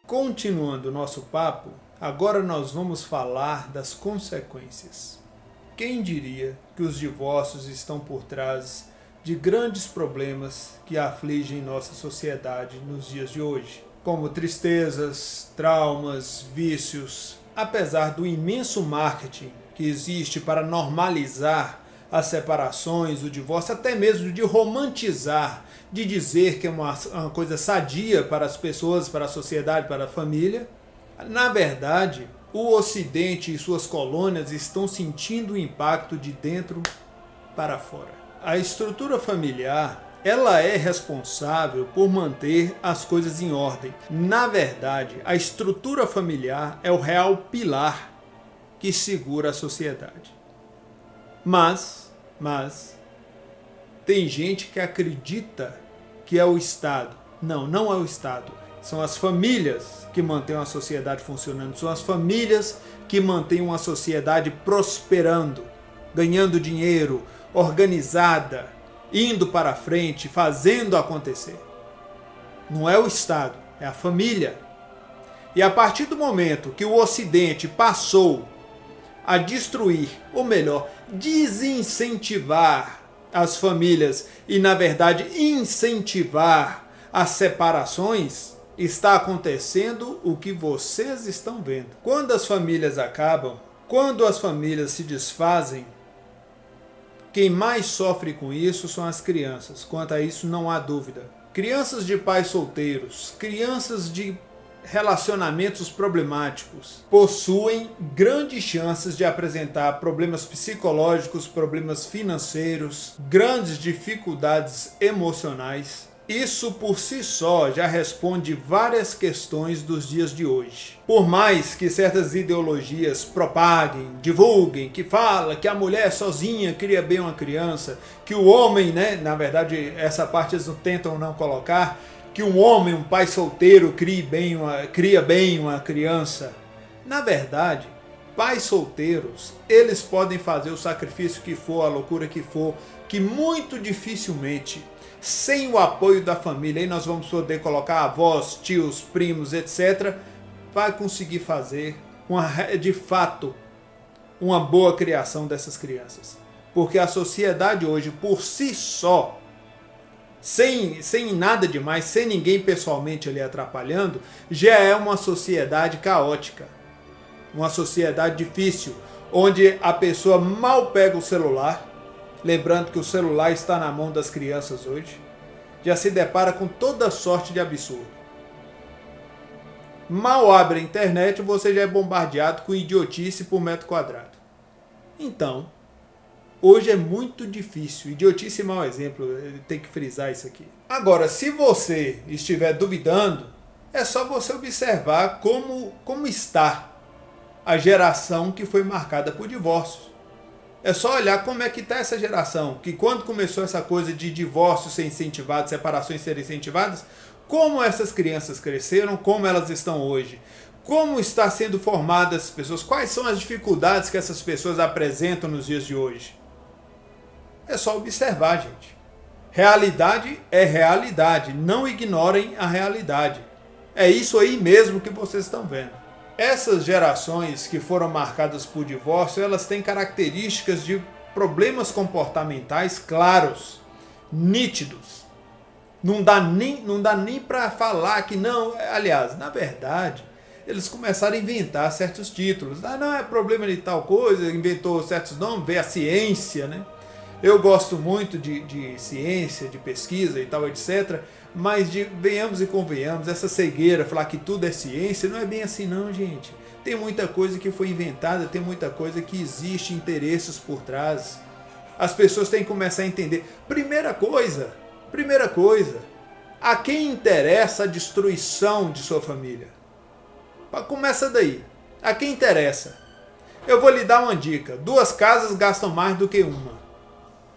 Continuando o nosso papo, agora nós vamos falar das consequências. Quem diria que os divórcios estão por trás de grandes problemas que afligem nossa sociedade nos dias de hoje, como tristezas, traumas, vícios, apesar do imenso marketing que existe para normalizar as separações, o divórcio, até mesmo de romantizar, de dizer que é uma coisa sadia para as pessoas, para a sociedade, para a família. Na verdade, o Ocidente e suas colônias estão sentindo o impacto de dentro para fora. A estrutura familiar, ela é responsável por manter as coisas em ordem. Na verdade, a estrutura familiar é o real pilar que segura a sociedade. Mas tem gente que acredita que é o Estado. Não, não é o Estado. São as famílias que mantêm a sociedade funcionando. São as famílias que mantêm uma sociedade prosperando, ganhando dinheiro, organizada, indo para frente, fazendo acontecer. Não é o Estado, é a família. E a partir do momento que o Ocidente passou a destruir, ou melhor, desincentivar as famílias e, na verdade, incentivar as separações, está acontecendo o que vocês estão vendo. Quando as famílias acabam, quando as famílias se desfazem, quem mais sofre com isso são as crianças. Quanto a isso, não há dúvida. Crianças de pais solteiros, crianças de relacionamentos problemáticos, possuem grandes chances de apresentar problemas psicológicos, problemas financeiros, grandes dificuldades emocionais. Isso por si só já responde várias questões dos dias de hoje. Por mais que certas ideologias propaguem, divulguem, que fala que a mulher sozinha cria bem uma criança, que o homem, na verdade essa parte eles tentam não colocar, que um homem, um pai solteiro cria bem uma criança. Na verdade, pais solteiros, eles podem fazer o sacrifício que for, a loucura que for, que muito dificilmente, sem o apoio da família, aí nós vamos poder colocar avós, tios, primos, etc., vai conseguir fazer, de fato, uma boa criação dessas crianças. Porque a sociedade hoje, por si só, sem nada demais, sem ninguém pessoalmente ali atrapalhando, já é uma sociedade caótica, uma sociedade difícil, onde a pessoa mal pega o celular, lembrando que o celular está na mão das crianças hoje, já se depara com toda sorte de absurdo. Mal abre a internet, você já é bombardeado com idiotice por metro quadrado. Então, hoje é muito difícil. Idiotice é mau exemplo, tem que frisar isso aqui. Agora, se você estiver duvidando, é só você observar como está a geração que foi marcada por divórcios. É só olhar como é que está essa geração, que quando começou essa coisa de divórcio ser incentivado, separações serem incentivadas, como essas crianças cresceram, como elas estão hoje. Como está sendo formadas essas pessoas, quais são as dificuldades que essas pessoas apresentam nos dias de hoje. É só observar, gente. Realidade é realidade. Não ignorem a realidade. É isso aí mesmo que vocês estão vendo. Essas gerações que foram marcadas por divórcio, elas têm características de problemas comportamentais claros, nítidos. Não dá nem para falar que não. Aliás, na verdade, eles começaram a inventar certos títulos. Não é problema de tal coisa, inventou certos nomes, veio a ciência, né? Eu gosto muito de ciência, de pesquisa e tal, etc. Mas venhamos e convenhamos, essa cegueira, falar que tudo é ciência, não é bem assim não, gente. Tem muita coisa que foi inventada, tem muita coisa que existe interesses por trás. As pessoas têm que começar a entender. Primeira coisa, a quem interessa a destruição de sua família? Começa daí. A quem interessa? Eu vou lhe dar uma dica. 2 casas gastam mais do que uma.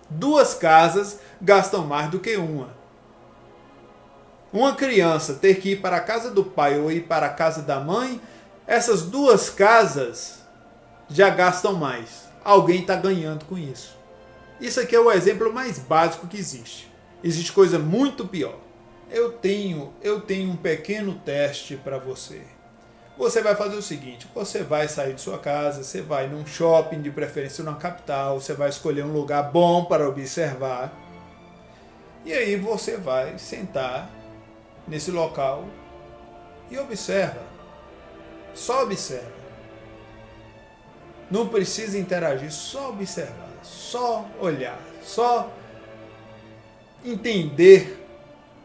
2 casas gastam mais do que uma. Uma criança ter que ir para a casa do pai ou ir para a casa da mãe, essas 2 casas já gastam mais. Alguém está ganhando com isso. Isso aqui é o exemplo mais básico que existe. Existe coisa muito pior. eu tenho um pequeno teste para você. Você vai fazer o seguinte, você vai sair de sua casa, você vai num shopping, de preferência na capital, você vai escolher um lugar bom para observar, e aí você vai sentar nesse local e observa. Só observa. Não precisa interagir, só observar, só olhar, só entender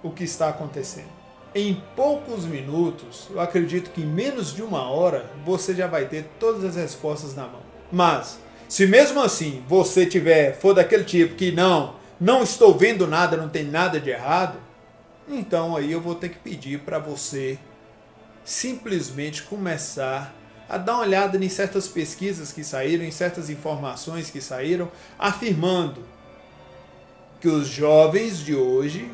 o que está acontecendo. Em poucos minutos, eu acredito que em menos de 1 hora, você já vai ter todas as respostas na mão. Mas, se mesmo assim você for daquele tipo que não estou vendo nada, não tem nada de errado, então aí eu vou ter que pedir para você simplesmente começar a dar uma olhada em certas pesquisas que saíram, em certas informações que saíram, afirmando que os jovens de hoje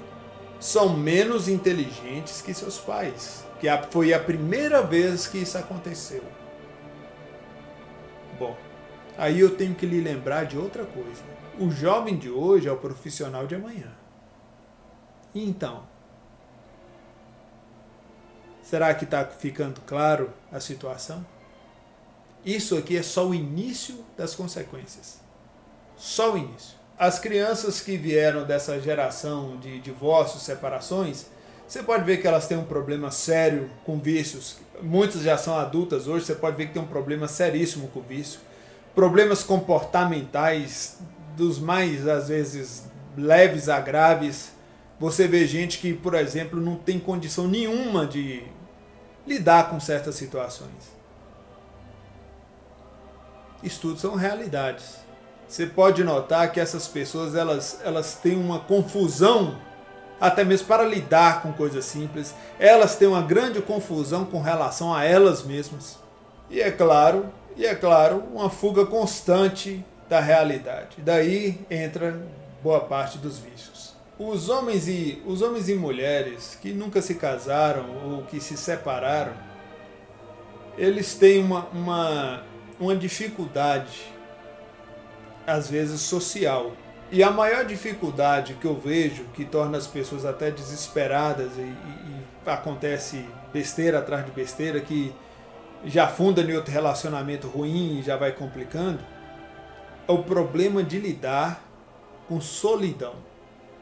são menos inteligentes que seus pais. Que foi a primeira vez que isso aconteceu. Bom, aí eu tenho que lhe lembrar de outra coisa. O jovem de hoje é o profissional de amanhã. Então, será que está ficando claro a situação? Isso aqui é só o início das consequências. Só o início. As crianças que vieram dessa geração de divórcios, separações, você pode ver que elas têm um problema sério com vícios. Muitas já são adultas hoje, você pode ver que tem um problema seríssimo com vício. Problemas comportamentais, dos mais, às vezes, leves a graves. Você vê gente que, por exemplo, não tem condição nenhuma de lidar com certas situações. Isso tudo são realidades. Você pode notar que essas pessoas elas têm uma confusão, até mesmo para lidar com coisas simples. Elas têm uma grande confusão com relação a elas mesmas. E é claro, uma fuga constante da realidade. Daí entra boa parte dos vícios. Os homens e mulheres que nunca se casaram ou que se separaram, eles têm uma dificuldade, às vezes social. E a maior dificuldade que eu vejo, que torna as pessoas até desesperadas e acontece besteira atrás de besteira, que já funda em outro relacionamento ruim e já vai complicando, é o problema de lidar com solidão.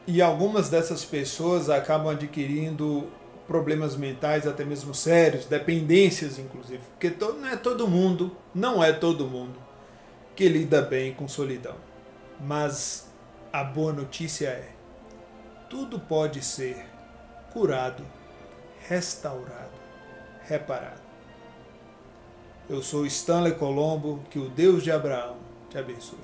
E algumas dessas pessoas acabam adquirindo problemas mentais até mesmo sérios, dependências inclusive, porque não é todo mundo que lida bem com solidão. Mas a boa notícia é, tudo pode ser curado, restaurado, reparado. Eu sou Stanley Colombo, que o Deus de Abraão te abençoe.